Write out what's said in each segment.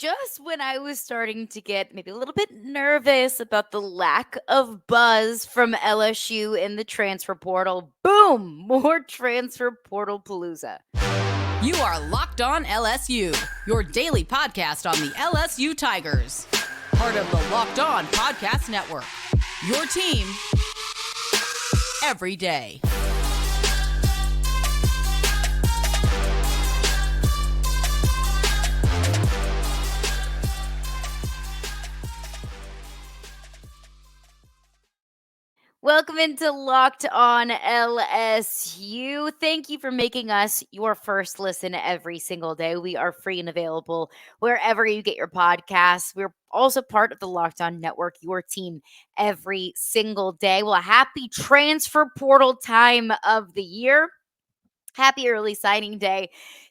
Just when I was starting to get maybe a little bit nervous about the lack of buzz from LSU in the transfer portal, boom, more transfer portal palooza. You are Locked On LSU, your daily podcast on the LSU Tigers. Part of the Locked On Podcast Network. Your team every day. Welcome into Locked On LSU. Thank you for making us your first listen every single day. We are free and available wherever you get your podcasts. We're also part of the Locked On Network, your team every single day. Well, a happy transfer portal time of the year. Happy early signing day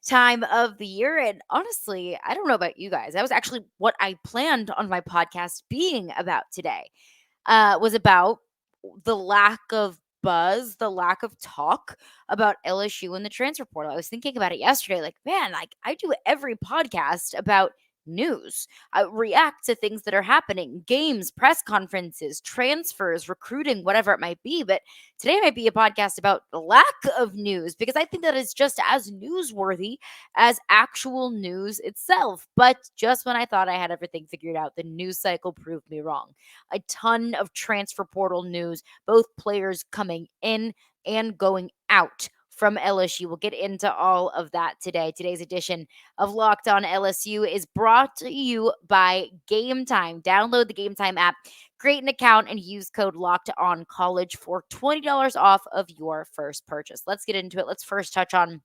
time of the year. And honestly, I don't know about you guys. That was actually what I planned on my podcast being about today. Was about the lack of buzz, the lack of talk about LSU in the transfer portal. I was thinking about it yesterday, like, man, like I do every podcast about news. I react to things that are happening, games, press conferences, transfers, recruiting, whatever it might be. But today might be a podcast about the lack of news because I think that is just as newsworthy as actual news itself. But just when I thought I had everything figured out, the news cycle proved me wrong. A ton of transfer portal news, both players coming in and going out from LSU. We'll get into all of that today. Today's edition of Locked On LSU is brought to you by Gametime. Download the Gametime app, create an account, and use code Locked On College for $20 off of your first purchase. Let's get into it. Let's first touch on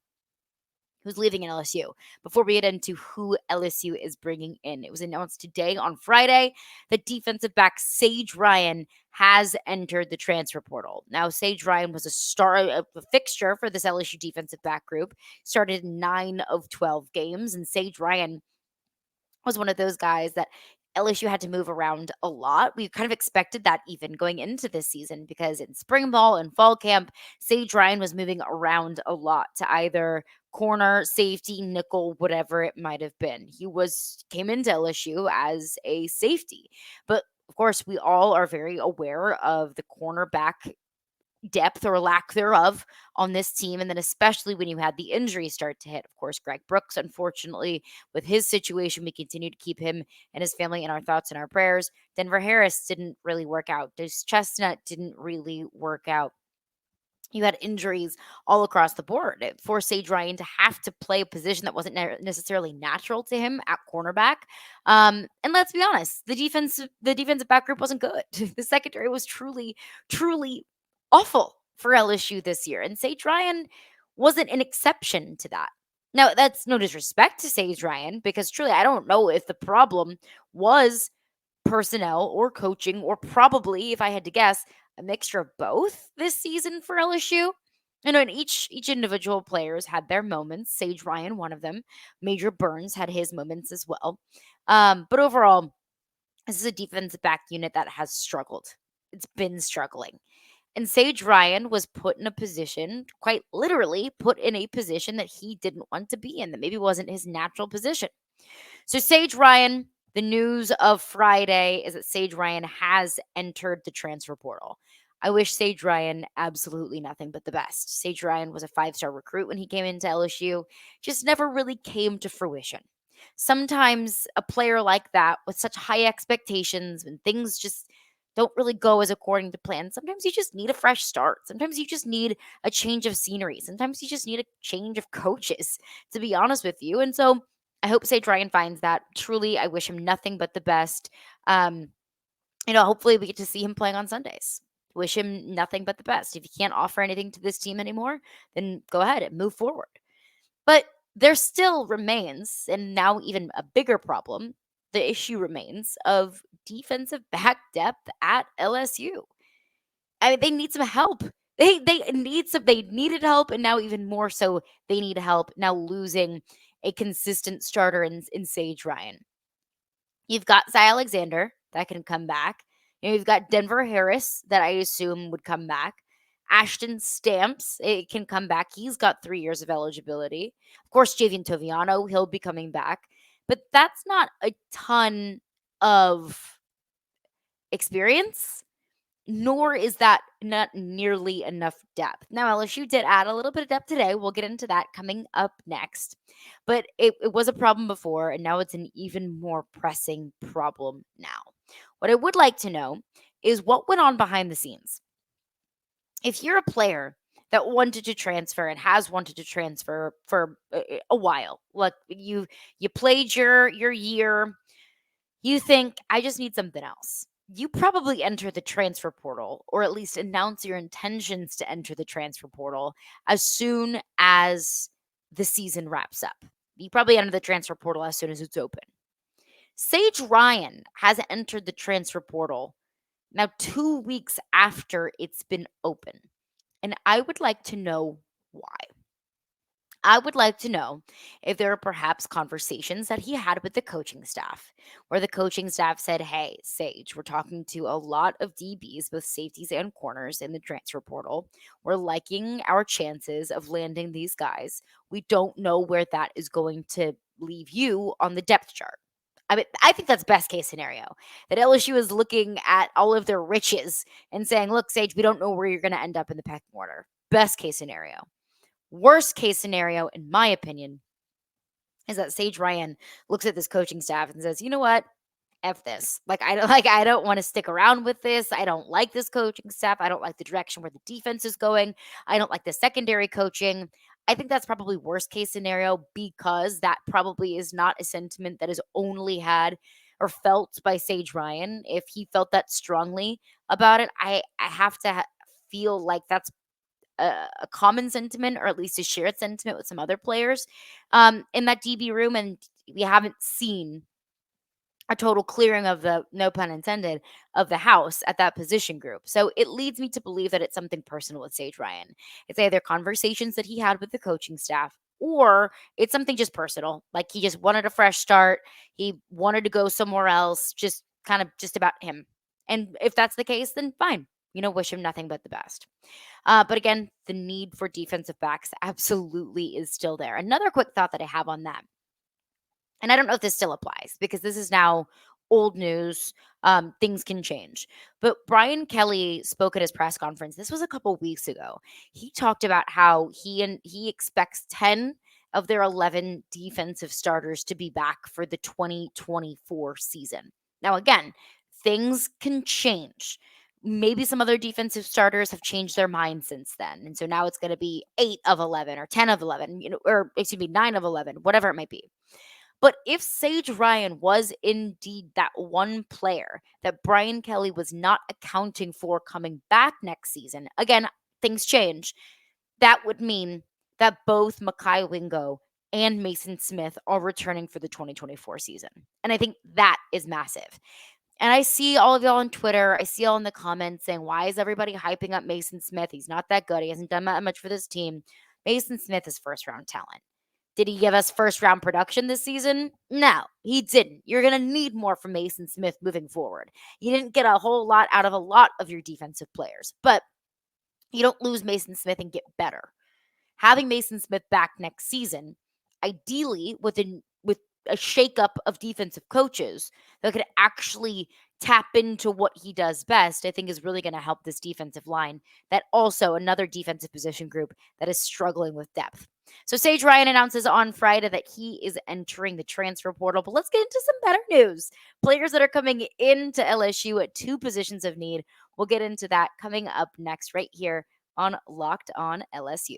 who's leaving in LSU before we get into who LSU is bringing in. It was announced today on Friday that defensive back Sage Ryan has entered the transfer portal. Now, Sage Ryan was a fixture for this LSU defensive back group, started 9 of 12 games, and Sage Ryan was one of those guys that LSU had to move around a lot. We kind of expected that even going into this season because in spring ball and fall camp, Sage Ryan was moving around a lot to either corner, safety, nickel, whatever it might have been. He came into LSU as a safety. But of course, we all are very aware of the cornerback depth or lack thereof on this team. And then especially when you had the injuries start to hit. Of course, Greg Brooks, unfortunately, with his situation, we continue to keep him and his family in our thoughts and our prayers. Denver Harris didn't really work out. Deuce Chestnut didn't really work out. You had injuries all across the board. It forced Sage Ryan to have to play a position that wasn't necessarily natural to him at cornerback. And let's be honest, the defensive back group wasn't good. The secondary was truly, truly awful for LSU this year. And Sage Ryan wasn't an exception to that. Now, that's no disrespect to Sage Ryan because truly, I don't know if the problem was personnel or coaching or probably, if I had to guess, a mixture of both this season for LSU. I know, and each individual players had their moments. Sage Ryan, one of them. Major Burns had his moments as well. But overall, this is a defensive back unit that has struggled. It's been struggling. And Sage Ryan was put in a position, quite literally put in a position that he didn't want to be in, that maybe wasn't his natural position. So Sage Ryan, the news of Friday is that Sage Ryan has entered the transfer portal. I wish Sage Ryan absolutely nothing but the best. Sage Ryan was a 5-star recruit when he came into LSU, just never really came to fruition. Sometimes a player like that with such high expectations, when things just don't really go as according to plan, sometimes you just need a fresh start. Sometimes you just need a change of scenery. Sometimes you just need a change of coaches, to be honest with you. And so I hope Sage Ryan finds that. Truly, I wish him nothing but the best. Hopefully we get to see him playing on Sundays. Wish him nothing but the best. If he can't offer anything to this team anymore, then go ahead and move forward. But there still remains, and now even a bigger problem, the issue remains of defensive back depth at LSU. I mean, they need some help. They needed help, and now even more so, they need help now losing a consistent starter in Sage Ryan. You've got Zy Alexander that can come back. You've got Denver Harris that I assume would come back. Ashton Stamps, it can come back. He's got 3 years of eligibility. Of course, Javion Toviano, he'll be coming back. but that's not a ton of experience, nor is that not nearly enough depth. Now, LSU did add a little bit of depth today. We'll get into that coming up next. But it was a problem before, and now it's an even more pressing problem now. What I would like to know is what went on behind the scenes. If you're a player that wanted to transfer and has wanted to transfer for a while, like you played your year, you think I just need something else. You probably enter the transfer portal, or at least announce your intentions to enter the transfer portal as soon as the season wraps up. You probably enter the transfer portal as soon as it's open. Sage Ryan has entered the transfer portal now 2 weeks after it's been open. And I would like to know why. I would like to know if there are perhaps conversations that he had with the coaching staff, where the coaching staff said, "Hey, Sage, we're talking to a lot of DBs, both safeties and corners in the transfer portal. We're liking our chances of landing these guys. We don't know where that is going to leave you on the depth chart." I mean, I think that's best case scenario. That LSU is looking at all of their riches and saying, "Look, Sage, we don't know where you're going to end up in the pecking order." Best case scenario. Worst case scenario, in my opinion, is that Sage Ryan looks at this coaching staff and says, "You know what? F this. I don't want to stick around with this. I don't like this coaching staff. I don't like the direction where the defense is going. I don't like the secondary coaching." I think that's probably worst case scenario, because that probably is not a sentiment that is only had or felt by Sage Ryan. If he felt that strongly about it, I have to feel like that's a common sentiment, or at least a shared sentiment with some other players in that DB room. And we haven't seen a total clearing of the, no pun intended, of the house at that position group. So it leads me to believe that it's something personal with Sage Ryan. It's either conversations that he had with the coaching staff, or it's something just personal. Like he just wanted a fresh start. He wanted to go somewhere else, just kind of just about him. And if that's the case, then fine. Wish him nothing but the best. But again, the need for defensive backs absolutely is still there. Another quick thought that I have on that, and I don't know if this still applies because this is now old news. Things can change. But Brian Kelly spoke at his press conference. This was a couple weeks ago. He talked about how he expects 10 of their 11 defensive starters to be back for the 2024 season. Now, again, things can change. Maybe some other defensive starters have changed their mind since then. And so now it's going to be 8 of 11 or 10 of 11, or excuse me, 9 of 11, whatever it might be. But if Sage Ryan was indeed that one player that Brian Kelly was not accounting for coming back next season, again, things change. That would mean that both Mekhi Wingo and Mason Smith are returning for the 2024 season. And I think that is massive. And I see all of y'all on Twitter. I see all in the comments saying, "Why is everybody hyping up Mason Smith? He's not that good. He hasn't done that much for this team." Mason Smith is first round talent. Did he give us first round production this season? No, he didn't. You're going to need more from Mason Smith moving forward. You didn't get a whole lot out of a lot of your defensive players, but you don't lose Mason Smith and get better. Having Mason Smith back next season, ideally with a shakeup of defensive coaches that could actually tap into what he does best, I think is really going to help this defensive line. That also another defensive position group that is struggling with depth. So Sage Ryan announces on Friday that he is entering the transfer portal. But let's get into some better news. Players that are coming into LSU at 2 positions of need. We'll get into that coming up next right here on Locked On LSU.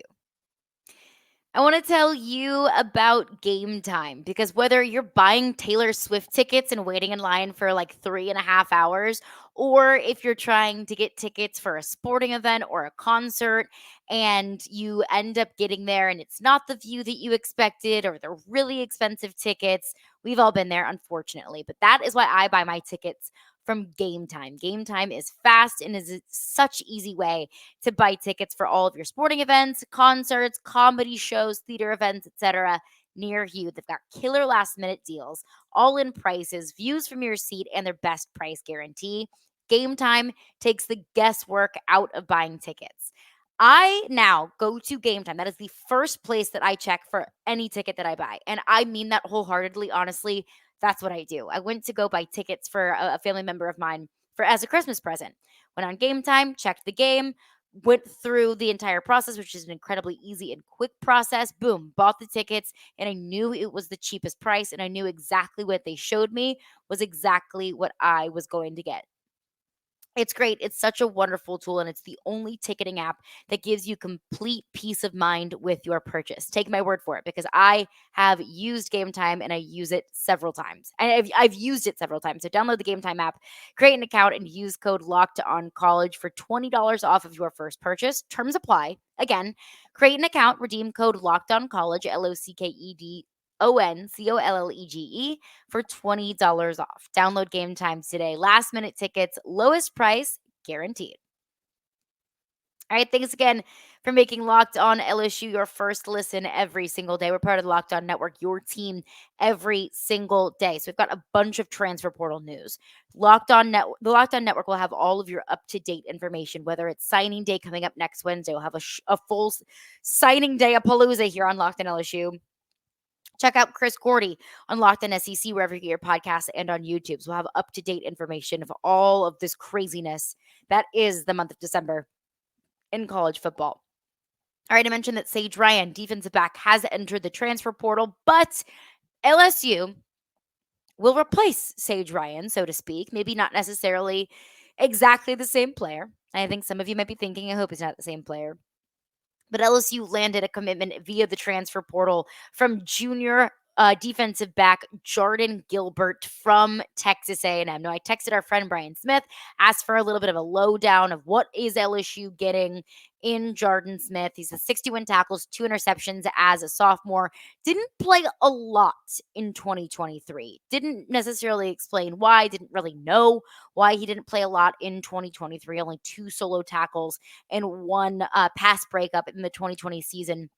I want to tell you about Gametime, because whether you're buying Taylor Swift tickets and waiting in line for like 3.5 hours, or if you're trying to get tickets for a sporting event or a concert and you end up getting there and it's not the view that you expected, or they're really expensive tickets, we've all been there, unfortunately. But that is why I buy my tickets from Gametime. Gametime is fast and is such easy way to buy tickets for all of your sporting events, concerts, comedy shows, theater events, etc. near you. They've got killer last minute deals, all in prices, views from your seat, and their best price guarantee. Gametime takes the guesswork out of buying tickets. I now go to Gametime. That is the first place that I check for any ticket that I buy. And I mean that wholeheartedly. Honestly, that's what I do. I went to go buy tickets for a family member of mine for as a Christmas present. Went on Gametime, checked the game, went through the entire process, which is an incredibly easy and quick process. Boom, bought the tickets, and I knew it was the cheapest price, and I knew exactly what they showed me was exactly what I was going to get. It's great. It's such a wonderful tool, and it's the only ticketing app that gives you complete peace of mind with your purchase. Take my word for it, because I have used Game Time and I use it several times. And I've used it several times. So download the Game Time app, create an account, and use code Locked On College for $20 off of your first purchase. Terms apply. Again, create an account, redeem code Locked On College, LOCKEDONCOLLEGE for $20 off. Download Game Time today. Last minute tickets, lowest price guaranteed. All right, thanks again for making Locked On LSU your first listen every single day. We're part of the Locked On Network, your team every single day. So we've got a bunch of transfer portal news. The Locked On Network will have all of your up-to-date information, whether it's signing day coming up next Wednesday. We'll have a full signing day of Palooza here on Locked On LSU. Check out Chris Gordy on Locked On SEC, wherever you get your podcasts, and on YouTube. So we'll have up-to-date information of all of this craziness that is the month of December in college football. All right, I mentioned that Sage Ryan, defensive back, has entered the transfer portal, but LSU will replace Sage Ryan, so to speak. Maybe not necessarily exactly the same player. I think some of you might be thinking, I hope he's not the same player. But LSU landed a commitment via the transfer portal from junior defensive back Jardin Gilbert from Texas A&M. Now, I texted our friend Brian Smith, asked for a little bit of a lowdown of what is LSU getting in Jardin Smith. He's a 61 tackles, 2 interceptions as a sophomore. Didn't play a lot in 2023. Didn't necessarily explain why. Didn't really know why he didn't play a lot in 2023. Only 2 solo tackles and 1 pass breakup in the 2020 season.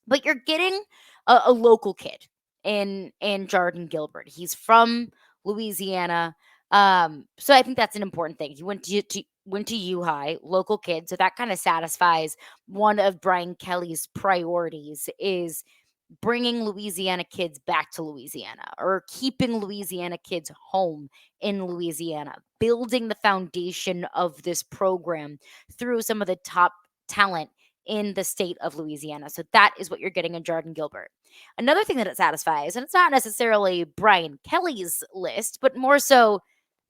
But you're getting a local kid in Jardin Gilbert. He's from Louisiana. So I think that's an important thing. He went to U High, local kid. So that kind of satisfies one of Brian Kelly's priorities, is bringing Louisiana kids back to Louisiana, or keeping Louisiana kids home in Louisiana, building the foundation of this program through some of the top talent in the state of Louisiana. So that is what you're getting in Jardin Gilbert. Another thing that it satisfies, and it's not necessarily Brian Kelly's list, but more so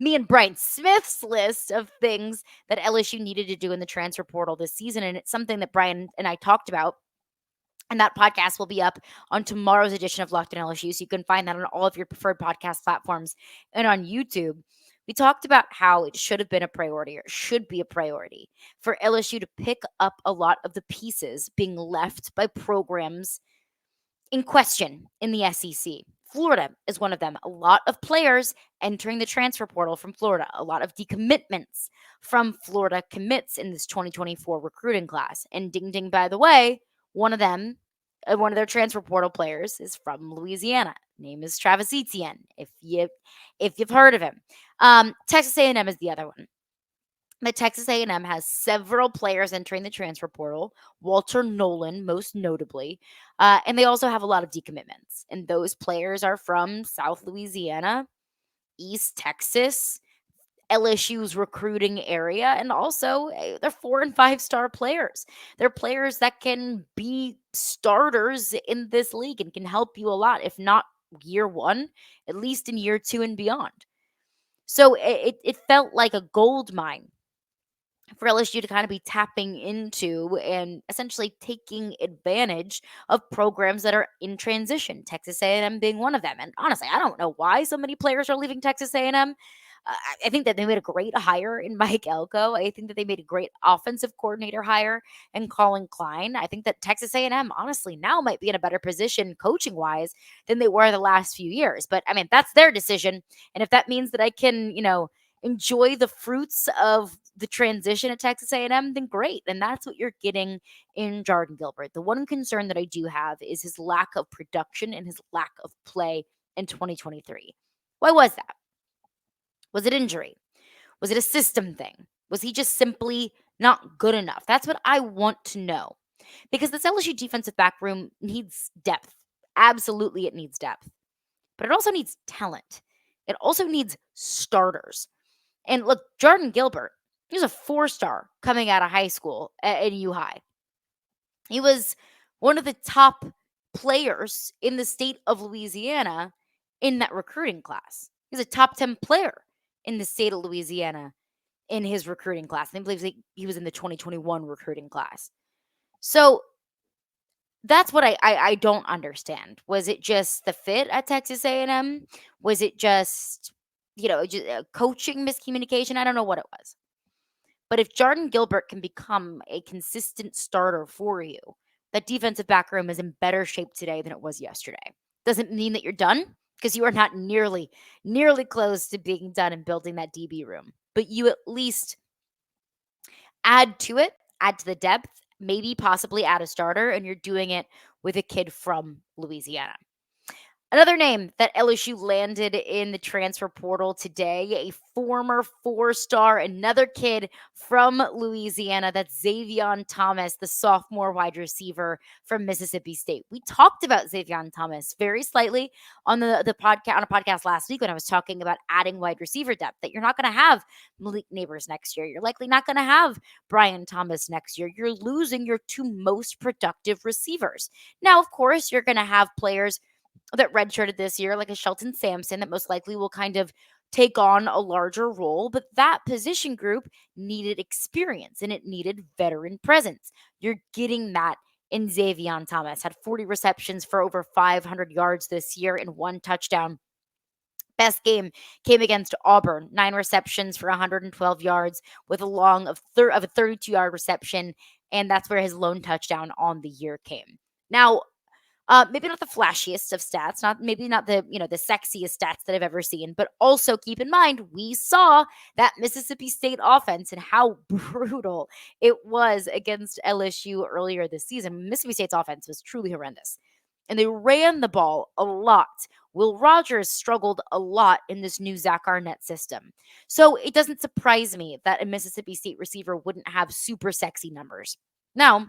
me and Brian Smith's list of things that LSU needed to do in the transfer portal this season. And it's something that Brian and I talked about. And that podcast will be up on tomorrow's edition of Locked On LSU. So you can find that on all of your preferred podcast platforms and on YouTube. We talked about how it should have been a priority, or should be a priority, for LSU to pick up a lot of the pieces being left by programs in question in the SEC. Florida is one of them. A lot of players entering the transfer portal from Florida. A lot of decommitments from Florida commits in this 2024 recruiting class. And ding ding, by the way, one of them, one of their transfer portal players, is from Louisiana. Name is Travis Etienne, if you've heard of him. Texas A&M is the other one. The Texas A&M has several players entering the transfer portal, Walter Nolan most notably, and they also have a lot of decommitments. And those players are from South Louisiana, East Texas, LSU's recruiting area, and also they're 4 and 5 star players. They're players that can be starters in this league and can help you a lot, if not year 1, at least in year 2 and beyond. So it felt like a gold mine for LSU to kind of be tapping into and essentially taking advantage of programs that are in transition, Texas A&M being one of them. And honestly, I don't know why so many players are leaving Texas A&M. I think that they made a great hire in Mike Elko. I think that they made a great offensive coordinator hire in Colin Klein. I think that Texas A&M, honestly, now might be in a better position coaching-wise than they were the last few years. But, I mean, that's their decision. And if that means that I can, enjoy the fruits of the transition at Texas A&M, then great. And that's what you're getting in Jardin Gilbert. The one concern that I do have is his lack of production and his lack of play in 2023. Why was that? Was it injury? Was it a system thing? Was he just simply not good enough? That's what I want to know. Because this LSU defensive back room needs depth. Absolutely, it needs depth. But it also needs talent. It also needs starters. And look, Jardin Gilbert, he was a 4-star coming out of high school at U High. He was one of the top players in the state of Louisiana in that recruiting class. He's a top 10 player in the state of Louisiana in his recruiting class. I believe he was in the 2021 recruiting class. So that's what I don't understand. Was it just the fit at Texas A&M? Was it just, just coaching miscommunication? I don't know what it was. But if Jardin Gilbert can become a consistent starter for you, that defensive back room is in better shape today than it was yesterday. Doesn't mean that you're done, because you are not nearly close to being done and building that DB room. But you at least add to it, add to the depth, maybe possibly add a starter, and you're doing it with a kid from Louisiana. Another name that LSU landed in the transfer portal today, a former 4-star, another kid from Louisiana. That's Zavion Thomas, the sophomore wide receiver from Mississippi State. We talked about Zavion Thomas very slightly on the podcast, on a podcast last week when I was talking about adding wide receiver depth, that you're not going to have Malik Neighbors next year. You're likely not going to have Brian Thomas next year. You're losing your 2 most productive receivers. Now, of course, you're going to have players that redshirted this year, like a Shelton Sampson, that most likely will kind of take on a larger role. But that position group needed experience and it needed veteran presence. You're getting that in Zavion Thomas. Had 40 receptions for over 500 yards this year and 1 touchdown. Best game came against Auburn, 9 receptions for 112 yards with a long of a 32-yard reception, and that's where his lone touchdown on the year came. Now, maybe not the flashiest of stats, not the the sexiest stats that I've ever seen, but also keep in mind we saw that Mississippi State offense and how brutal it was against LSU earlier this season. Mississippi State's offense was truly horrendous, and they ran the ball a lot. Will Rogers struggled a lot in this new Zach Arnett system, so it doesn't surprise me that a Mississippi State receiver wouldn't have super sexy numbers. Now,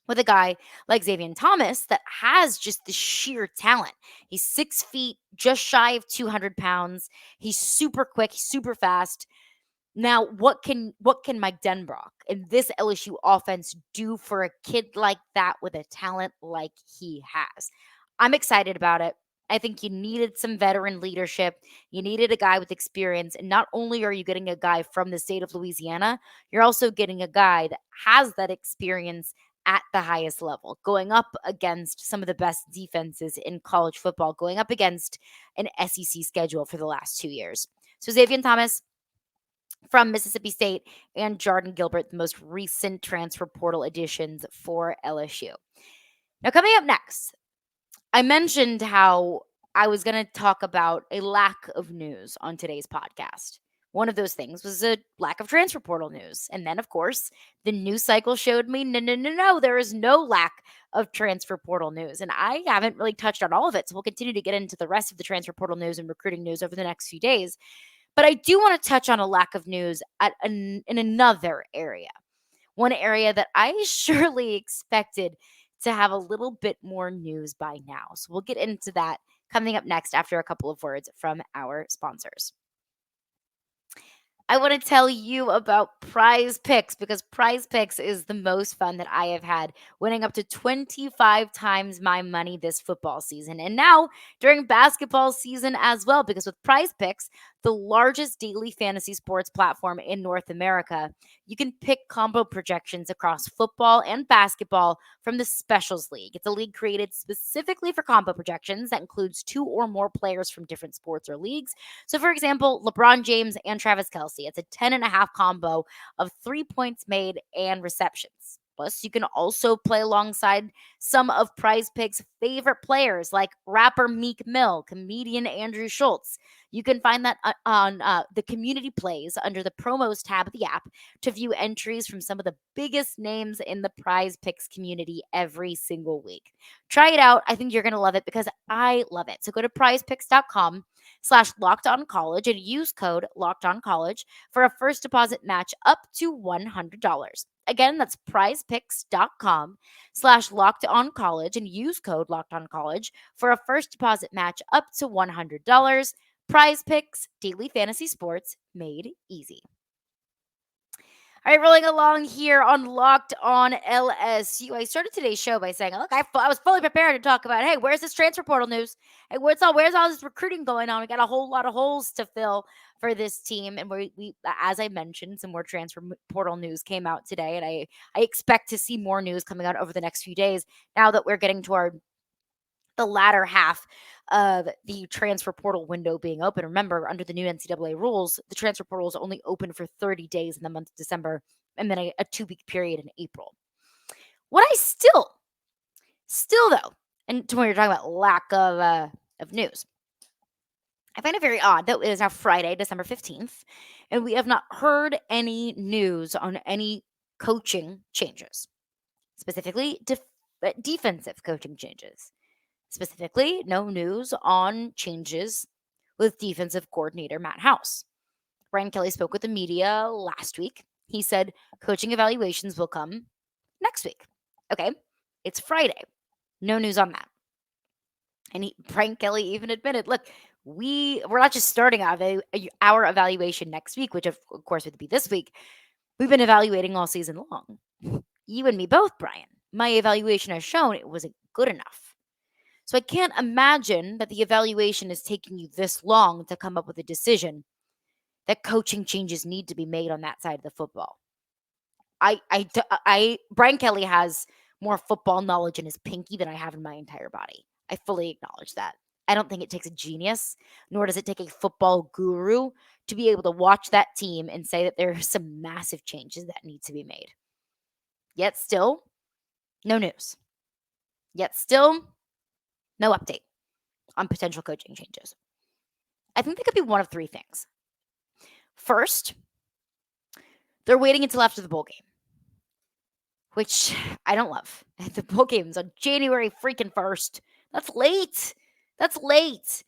with a guy like Zavion Thomas that has just the sheer talent. He's 6 feet, just shy of 200 pounds. He's super quick, he's super fast. Now, what can Mike Denbrock and this LSU offense do for a kid like that with a talent like he has? I'm excited about it. I think you needed some veteran leadership. You needed a guy with experience. And not only are you getting a guy from the state of Louisiana, you're also getting a guy that has that experience at the highest level, going up against some of the best defenses in college football, going up against an SEC schedule for the last 2 years. So Zavion Thomas from Mississippi State and Jardin Gilbert, the most recent transfer portal additions for LSU. Now, coming up next, I mentioned how I was going to talk about a lack of news on today's podcast. One of those things was a lack of transfer portal news. And then, of course, the news cycle showed me, no, there is no lack of transfer portal news. And I haven't really touched on all of it. So we'll continue to get into the rest of the transfer portal news and recruiting news over the next few days. But I do want to touch on a lack of news in another area. One area that I surely expected to have a little bit more news by now. So we'll get into that coming up next after a couple of words from our sponsors. I want to tell you about PrizePicks, because PrizePicks is the most fun that I have had, winning up to 25 times my money this football season. And now during basketball season as well, because with PrizePicks, the largest daily fantasy sports platform in North America, you can pick combo projections across football and basketball from the Specials League. It's a league created specifically for combo projections that includes 2 or more players from different sports or leagues. So, for example, LeBron James and Travis Kelce. It's a 10.5 combo of 3 points made and receptions. Plus, you can also play alongside some of PrizePicks' favorite players like rapper Meek Mill, comedian Andrew Schultz. You can find that on the community plays under the promos tab of the app to view entries from some of the biggest names in the PrizePicks community every single week. Try it out. I think you're going to love it because I love it. So go to prizepicks.com. FanDuel.com/LockedOnCollege and use code LockedOnCollege for a first deposit match up to $100. Again, that's PrizePicks.com/LockedOnCollege and use code LockedOnCollege for a first deposit match up to $100. PrizePicks, daily fantasy sports made easy. All right, rolling along here on Locked On LSU. I started today's show by saying, look, I was fully prepared to talk about, hey, where's this transfer portal news? Hey, where's all this recruiting going on? We got a whole lot of holes to fill for this team. And we as I mentioned, some more transfer portal news came out today. And I expect to see more news coming out over the next few days now that we're getting toward the latter half of the transfer portal window being open. Remember, under the new NCAA rules, the transfer portal is only open for 30 days in the month of December and then a 2-week period in April. What I still though, and when you're talking about lack of news, I find it very odd that it is now Friday, December 15th, and we have not heard any news on any coaching changes, specifically defensive coaching changes. Specifically, no news on changes with defensive coordinator Matt House. Brian Kelly spoke with the media last week. He said coaching evaluations will come next week. Okay, it's Friday. No news on that. And Brian Kelly even admitted, look, we're not just starting our evaluation next week, which of course would be this week. We've been evaluating all season long. You and me both, Brian. My evaluation has shown it wasn't good enough. So I can't imagine that the evaluation is taking you this long to come up with a decision that coaching changes need to be made on that side of the football. Brian Kelly has more football knowledge in his pinky than I have in my entire body. I fully acknowledge that. I don't think it takes a genius, nor does it take a football guru to be able to watch that team and say that there are some massive changes that need to be made. Yet still, no news. Yet still, no update on potential coaching changes. I think they could be one of three things. First, they're waiting until after the bowl game, which I don't love. The bowl game's on January freaking 1st. That's late. That's late.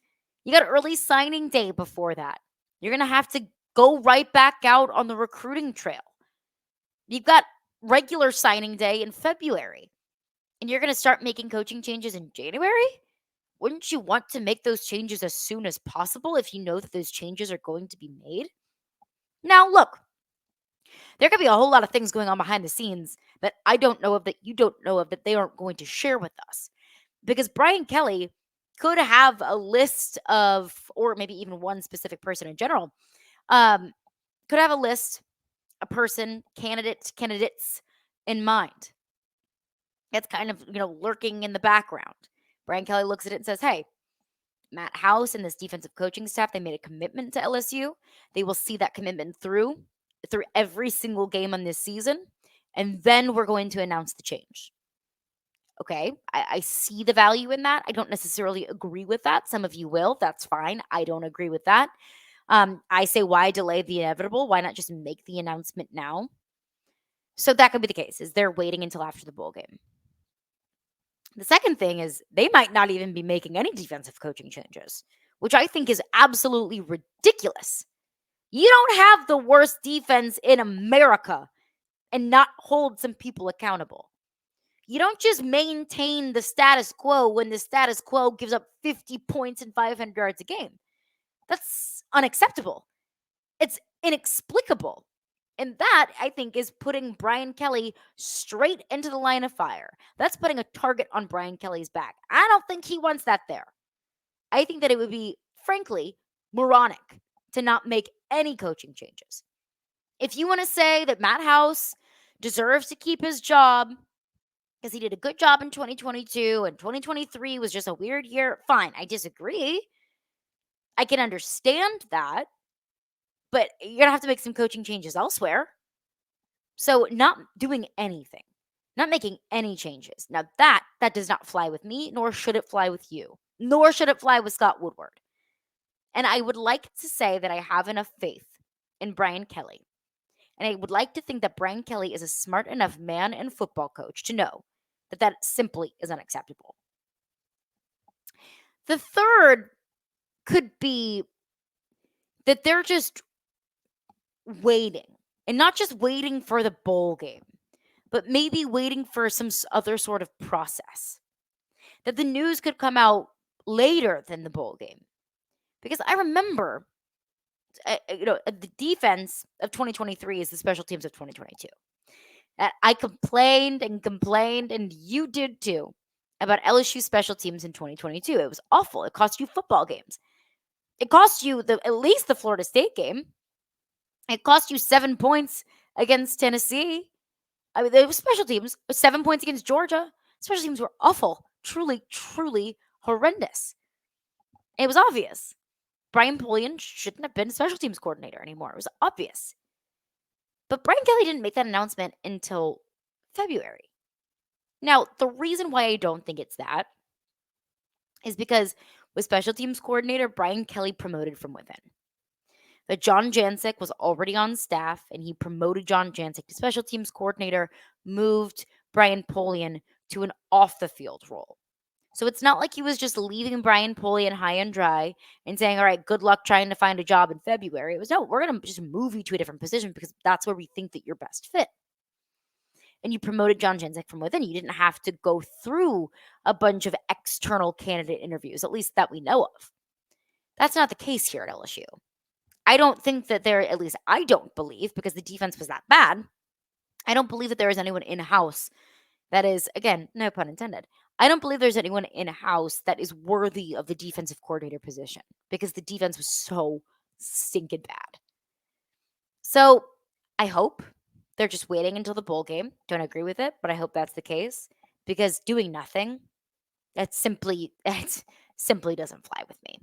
You got early signing day before that. You're going to have to go right back out on the recruiting trail. You've got regular signing day in February, and you're going to start making coaching changes in January? Wouldn't you want to make those changes as soon as possible if you know that those changes are going to be made? Now, look, there could be a whole lot of things going on behind the scenes that I don't know of, that you don't know of, that they aren't going to share with us. Because Brian Kelly could have a list of, or maybe even one specific person in general, could have a list, a person, candidates in mind. That's kind of, lurking in the background. Brian Kelly looks at it and says, hey, Matt House and this defensive coaching staff, they made a commitment to LSU. They will see that commitment through every single game on this season. And then we're going to announce the change. Okay, I see the value in that. I don't necessarily agree with that. Some of you will. That's fine. I don't agree with that. I say, why delay the inevitable? Why not just make the announcement now? So that could be the case, is they're waiting until after the bowl game. The second thing is they might not even be making any defensive coaching changes, which I think is absolutely ridiculous. You don't have the worst defense in America and not hold some people accountable. You don't just maintain the status quo when the status quo gives up 50 points and 500 yards a game. That's unacceptable. It's inexplicable. And that, I think, is putting Brian Kelly straight into the line of fire. That's putting a target on Brian Kelly's back. I don't think he wants that there. I think that it would be, frankly, moronic to not make any coaching changes. If you want to say that Matt House deserves to keep his job because he did a good job in 2022 and 2023 was just a weird year, fine, I disagree. I can understand that. But you're going to have to make some coaching changes elsewhere. So not doing anything, not making any changes. Now that does not fly with me, nor should it fly with you, nor should it fly with Scott Woodward. And I would like to say that I have enough faith in Brian Kelly. And I would like to think that Brian Kelly is a smart enough man and football coach to know that that simply is unacceptable. The third could be that they're just waiting, and not just waiting for the bowl game, but maybe waiting for some other sort of process. That the news could come out later than the bowl game. Because I remember, the defense of 2023 is the special teams of 2022. I complained and complained, and you did too, about LSU special teams in 2022. It was awful. It cost you football games. It cost you at least the Florida State game. It cost you 7 points against Tennessee. I mean, they were special teams. 7 points against Georgia. Special teams were awful. Truly, truly horrendous. It was obvious. Brian Polian shouldn't have been special teams coordinator anymore. It was obvious. But Brian Kelly didn't make that announcement until February. Now, the reason why I don't think it's that is because with special teams coordinator, Brian Kelly promoted from within. That John Jancic was already on staff, and he promoted John Jancic to special teams coordinator, moved Brian Polian to an off-the-field role. So it's not like he was just leaving Brian Polian high and dry and saying, all right, good luck trying to find a job in February. It was, no, we're going to just move you to a different position because that's where we think that you're best fit. And you promoted John Jancic from within. You didn't have to go through a bunch of external candidate interviews, at least that we know of. That's not the case here at LSU. I don't think that at least I don't believe, because the defense was that bad, I don't believe that there is anyone in-house that is, again, no pun intended, I don't believe there's anyone in-house that is worthy of the defensive coordinator position because the defense was so stinking bad. So I hope they're just waiting until the bowl game. Don't agree with it, but I hope that's the case, because doing nothing, it simply doesn't fly with me.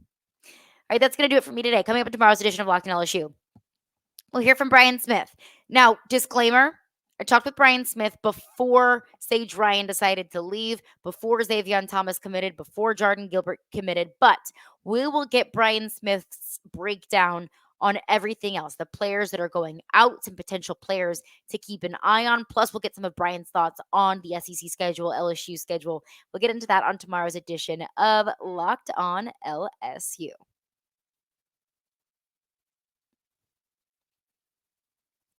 All right, that's going to do it for me today. Coming up in tomorrow's edition of Locked On LSU, we'll hear from Brian Smith. Now, disclaimer, I talked with Brian Smith before Sage Ryan decided to leave, before Zavion Thomas committed, before Jardin Gilbert committed, but we will get Brian Smith's breakdown on everything else, the players that are going out, some potential players to keep an eye on. Plus, we'll get some of Brian's thoughts on the SEC schedule, LSU schedule. We'll get into that on tomorrow's edition of Locked On LSU.